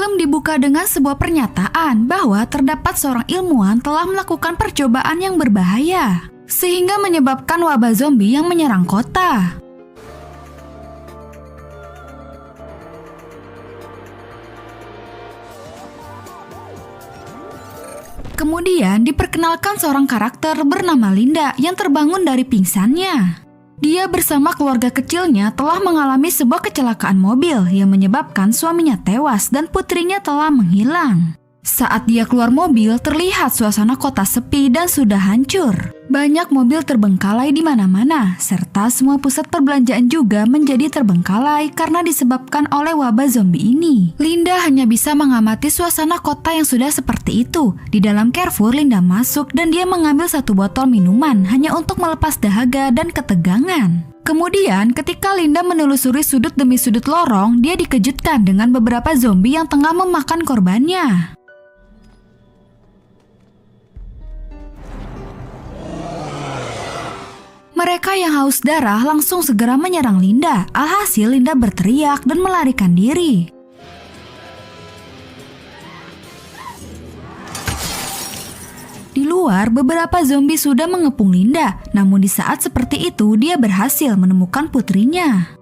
Film dibuka dengan sebuah pernyataan bahwa terdapat seorang ilmuwan telah melakukan percobaan yang berbahaya, sehingga menyebabkan wabah zombie yang menyerang kota. Kemudian diperkenalkan seorang karakter bernama Linda yang terbangun dari pingsannya. Dia bersama keluarga kecilnya telah mengalami sebuah kecelakaan mobil yang menyebabkan suaminya tewas dan putrinya telah menghilang. Saat dia keluar mobil, terlihat suasana kota sepi dan sudah hancur. Banyak mobil terbengkalai di mana-mana, serta semua pusat perbelanjaan juga menjadi terbengkalai karena disebabkan oleh wabah zombie ini. Linda hanya bisa mengamati suasana kota yang sudah seperti itu. Di dalam Carrefour, Linda masuk dan dia mengambil satu botol minuman hanya untuk melepas dahaga dan ketegangan. Kemudian, ketika Linda menelusuri sudut demi sudut lorong, dia dikejutkan dengan beberapa zombie yang tengah memakan korbannya. Mereka yang haus darah langsung segera menyerang Linda. Alhasil Linda berteriak dan melarikan diri. Di luar, beberapa zombie sudah mengepung Linda. Namun di saat seperti itu, dia berhasil menemukan putrinya.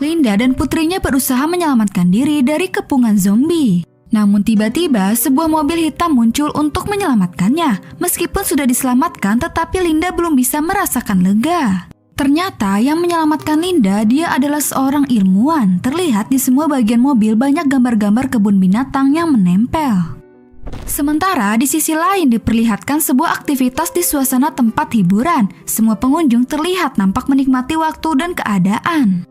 Linda dan putrinya berusaha menyelamatkan diri dari kepungan zombie. Namun tiba-tiba sebuah mobil hitam muncul untuk menyelamatkannya. Meskipun sudah diselamatkan, tetapi Linda belum bisa merasakan lega. Ternyata yang menyelamatkan Linda, dia adalah seorang ilmuwan. Terlihat di semua bagian mobil banyak gambar-gambar kebun binatang yang menempel. Sementara di sisi lain diperlihatkan sebuah aktivitas di suasana tempat hiburan. Semua pengunjung terlihat nampak menikmati waktu dan keadaan.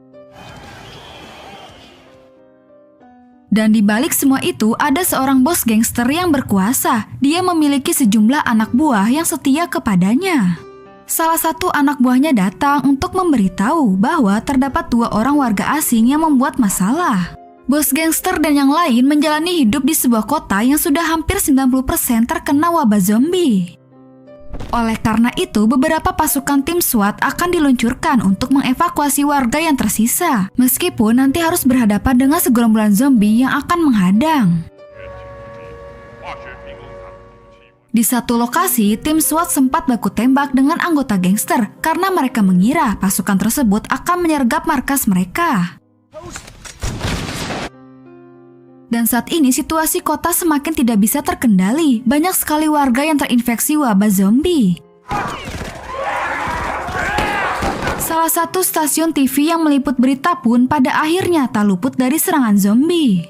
Dan di balik semua itu ada seorang bos gangster yang berkuasa. Dia memiliki sejumlah anak buah yang setia kepadanya. Salah satu anak buahnya datang untuk memberitahu bahwa terdapat 2 orang warga asing yang membuat masalah. Bos gangster dan yang lain menjalani hidup di sebuah kota yang sudah hampir 90% terkena wabah zombie. Oleh karena itu, beberapa pasukan tim SWAT akan diluncurkan untuk mengevakuasi warga yang tersisa, meskipun nanti harus berhadapan dengan segerombolan zombie yang akan menghadang. Di satu lokasi, tim SWAT sempat baku tembak dengan anggota gangster karena mereka mengira pasukan tersebut akan menyergap markas mereka. Dan saat ini situasi kota semakin tidak bisa terkendali. Banyak sekali warga yang terinfeksi wabah zombie. Salah satu stasiun TV yang meliput berita pun pada akhirnya tak luput dari serangan zombie.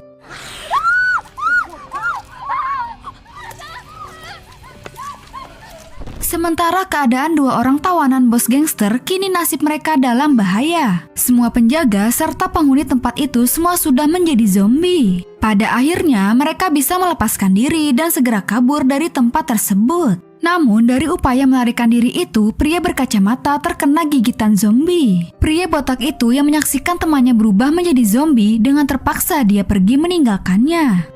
Sementara keadaan 2 orang tawanan bos gangster, kini nasib mereka dalam bahaya. Semua penjaga serta penghuni tempat itu semua sudah menjadi zombie. Pada akhirnya mereka bisa melepaskan diri dan segera kabur dari tempat tersebut. Namun dari upaya melarikan diri itu, pria berkacamata terkena gigitan zombie. Pria botak itu yang menyaksikan temannya berubah menjadi zombie, dengan terpaksa dia pergi meninggalkannya.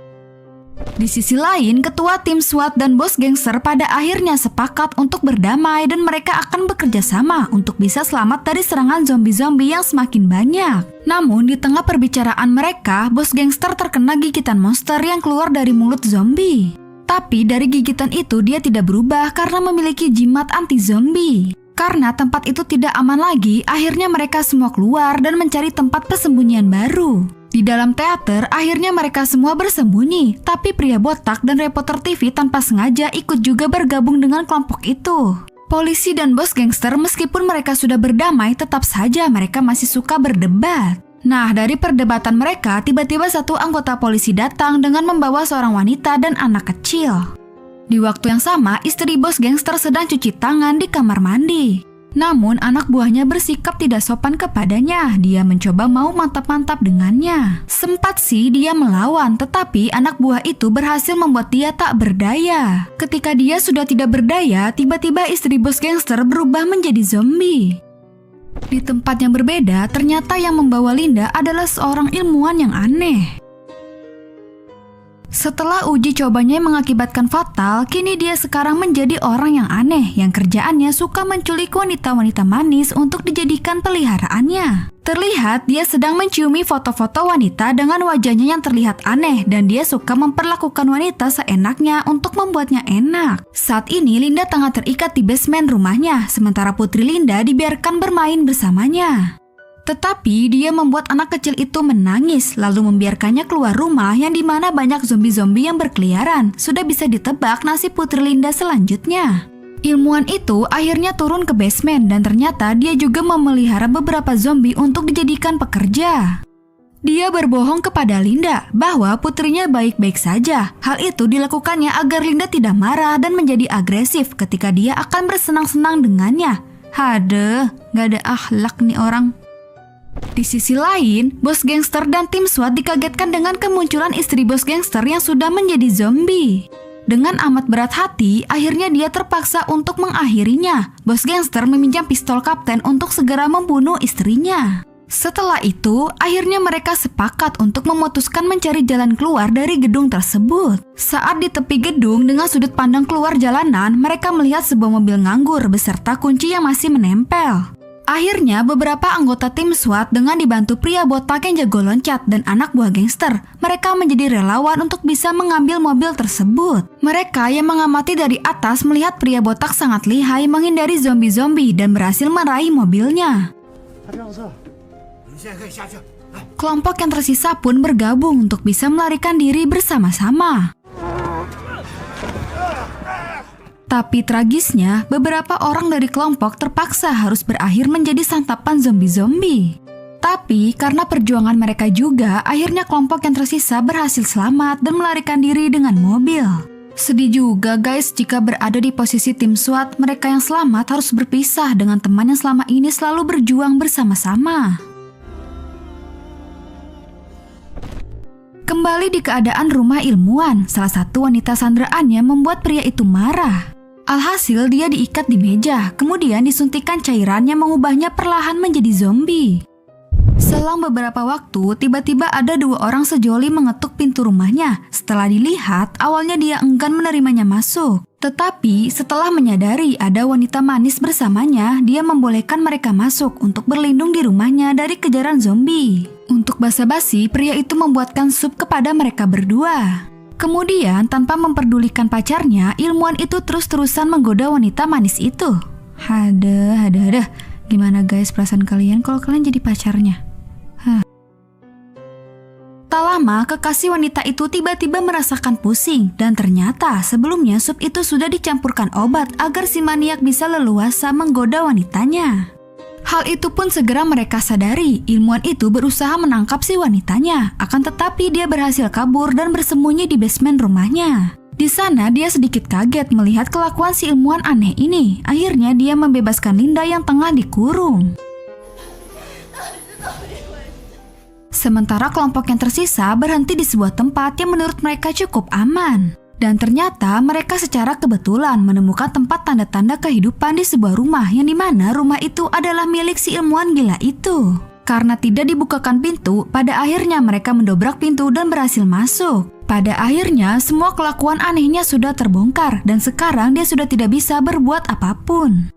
Di sisi lain, ketua tim SWAT dan bos gangster pada akhirnya sepakat untuk berdamai dan mereka akan bekerja sama untuk bisa selamat dari serangan zombie-zombie yang semakin banyak. Namun di tengah perbicaraan mereka, bos gangster terkena gigitan monster yang keluar dari mulut zombie. Tapi dari gigitan itu dia tidak berubah karena memiliki jimat anti-zombie. Karena tempat itu tidak aman lagi, akhirnya mereka semua keluar dan mencari tempat persembunyian baru. Di dalam teater, akhirnya mereka semua bersembunyi, tapi pria botak dan reporter TV tanpa sengaja ikut juga bergabung dengan kelompok itu. Polisi dan bos gangster meskipun mereka sudah berdamai, tetap saja mereka masih suka berdebat. Nah, dari perdebatan mereka, tiba-tiba satu anggota polisi datang dengan membawa seorang wanita dan anak kecil. Di waktu yang sama, istri bos gangster sedang cuci tangan di kamar mandi. Namun anak buahnya bersikap tidak sopan kepadanya. Dia mencoba mau mantap-mantap dengannya. Sempat sih dia melawan, tetapi anak buah itu berhasil membuat dia tak berdaya. Ketika dia sudah tidak berdaya, tiba-tiba istri bos gangster berubah menjadi zombie. Di tempat yang berbeda, ternyata yang membawa Linda adalah seorang ilmuwan yang aneh. Setelah uji cobanya yang mengakibatkan fatal, kini dia sekarang menjadi orang yang aneh yang kerjaannya suka menculik wanita-wanita manis untuk dijadikan peliharaannya. Terlihat dia sedang menciumi foto-foto wanita dengan wajahnya yang terlihat aneh dan dia suka memperlakukan wanita seenaknya untuk membuatnya enak. Saat ini Linda tengah terikat di basement rumahnya, sementara Putri Linda dibiarkan bermain bersamanya. Tetapi dia membuat anak kecil itu menangis lalu membiarkannya keluar rumah yang dimana banyak zombie-zombie yang berkeliaran. Sudah bisa ditebak nasib Putri Linda selanjutnya. Ilmuwan itu akhirnya turun ke basement dan ternyata dia juga memelihara beberapa zombie untuk dijadikan pekerja. Dia berbohong kepada Linda bahwa putrinya baik-baik saja. Hal itu dilakukannya agar Linda tidak marah dan menjadi agresif ketika dia akan bersenang-senang dengannya. Hadeh, gak ada akhlak nih orang. Di sisi lain, bos gangster dan tim SWAT dikagetkan dengan kemunculan istri bos gangster yang sudah menjadi zombie. Dengan amat berat hati, akhirnya dia terpaksa untuk mengakhirinya. Bos gangster meminjam pistol kapten untuk segera membunuh istrinya. Setelah itu, akhirnya mereka sepakat untuk memutuskan mencari jalan keluar dari gedung tersebut. Saat di tepi gedung dengan sudut pandang keluar jalanan, mereka melihat sebuah mobil nganggur beserta kunci yang masih menempel. Akhirnya beberapa anggota tim SWAT dengan dibantu pria botak yang jago loncat dan anak buah gangster, mereka menjadi relawan untuk bisa mengambil mobil tersebut. Mereka yang mengamati dari atas melihat pria botak sangat lihai menghindari zombie-zombie dan berhasil meraih mobilnya. Kelompok yang tersisa pun bergabung untuk bisa melarikan diri bersama-sama. Tapi tragisnya, beberapa orang dari kelompok terpaksa harus berakhir menjadi santapan zombie-zombie. Tapi karena perjuangan mereka juga, akhirnya kelompok yang tersisa berhasil selamat dan melarikan diri dengan mobil. Sedih juga guys jika berada di posisi tim SWAT, mereka yang selamat harus berpisah dengan teman yang selama ini selalu berjuang bersama-sama. Kembali di keadaan rumah ilmuwan, salah satu wanita sandraannya membuat pria itu marah. Alhasil dia diikat di meja, kemudian disuntikan cairan yang mengubahnya perlahan menjadi zombie. Selang beberapa waktu, tiba-tiba ada dua orang sejoli mengetuk pintu rumahnya. Setelah dilihat, awalnya dia enggan menerimanya masuk. Tetapi setelah menyadari ada wanita manis bersamanya, dia membolehkan mereka masuk untuk berlindung di rumahnya dari kejaran zombie. Untuk basa-basi, pria itu membuatkan sup kepada mereka berdua. Kemudian, tanpa memperdulikan pacarnya, ilmuwan itu terus-terusan menggoda wanita manis itu. Hadah. Gimana guys perasaan kalian kalau kalian jadi pacarnya? Tak lama, kekasih wanita itu tiba-tiba merasakan pusing. Dan ternyata sebelumnya sup itu sudah dicampurkan obat agar si maniak bisa leluasa menggoda wanitanya. Hal itu pun segera mereka sadari. Ilmuwan itu berusaha menangkap si wanitanya, akan tetapi dia berhasil kabur dan bersembunyi di basement rumahnya. Di sana dia sedikit kaget melihat kelakuan si ilmuwan aneh ini. Akhirnya dia membebaskan Linda yang tengah dikurung. Sementara kelompok yang tersisa berhenti di sebuah tempat yang menurut mereka cukup aman. Dan ternyata mereka secara kebetulan menemukan tempat tanda-tanda kehidupan di sebuah rumah yang dimana rumah itu adalah milik si ilmuwan gila itu. Karena tidak dibukakan pintu, pada akhirnya mereka mendobrak pintu dan berhasil masuk. Pada akhirnya semua kelakuan anehnya sudah terbongkar dan sekarang dia sudah tidak bisa berbuat apapun.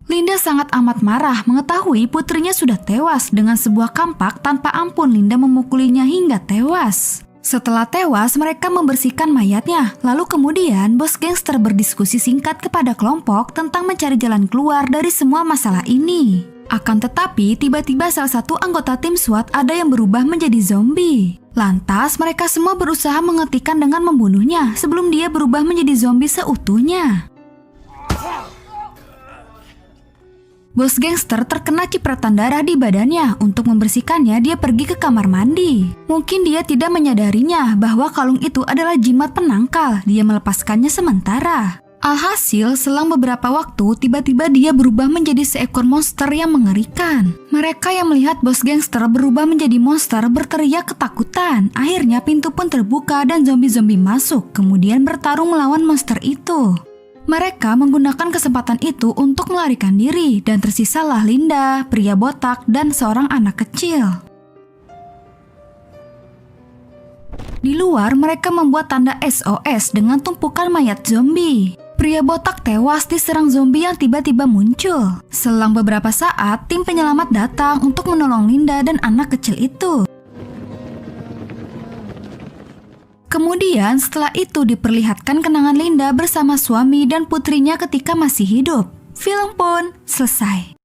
Linda sangat amat marah mengetahui putrinya sudah tewas dengan sebuah kampak tanpa ampun. Linda memukulinya hingga tewas. Setelah tewas, mereka membersihkan mayatnya. Lalu kemudian, bos gangster berdiskusi singkat kepada kelompok tentang mencari jalan keluar dari semua masalah ini. Akan tetapi, tiba-tiba salah satu anggota tim SWAT ada yang berubah menjadi zombie. Lantas, mereka semua berusaha menghentikan dengan membunuhnya sebelum dia berubah menjadi zombie seutuhnya. Bos gangster terkena cipratan darah di badannya. Untuk membersihkannya, dia pergi ke kamar mandi. Mungkin dia tidak menyadarinya bahwa kalung itu adalah jimat penangkal. Dia melepaskannya sementara. Alhasil, selang beberapa waktu, tiba-tiba dia berubah menjadi seekor monster yang mengerikan. Mereka yang melihat bos gangster berubah menjadi monster berteriak ketakutan. Akhirnya pintu pun terbuka dan zombie-zombie masuk, kemudian bertarung melawan monster itu. Mereka menggunakan kesempatan itu untuk melarikan diri dan tersisalah Linda, pria botak, dan seorang anak kecil. Di luar, mereka membuat tanda SOS dengan tumpukan mayat zombie. Pria botak tewas diserang zombie yang tiba-tiba muncul. Selang beberapa saat, tim penyelamat datang untuk menolong Linda dan anak kecil itu. Kemudian setelah itu diperlihatkan kenangan Linda bersama suami dan putrinya ketika masih hidup. Film pun selesai.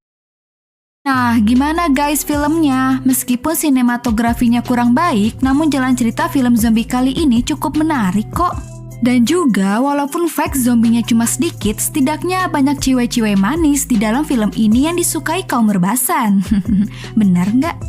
Nah, gimana guys filmnya? Meskipun sinematografinya kurang baik, namun jalan cerita film zombie kali ini cukup menarik kok. Dan juga, walaupun fake zombinya cuma sedikit, setidaknya banyak cewek-cewek manis di dalam film ini yang disukai kaum berbasan. Benar nggak?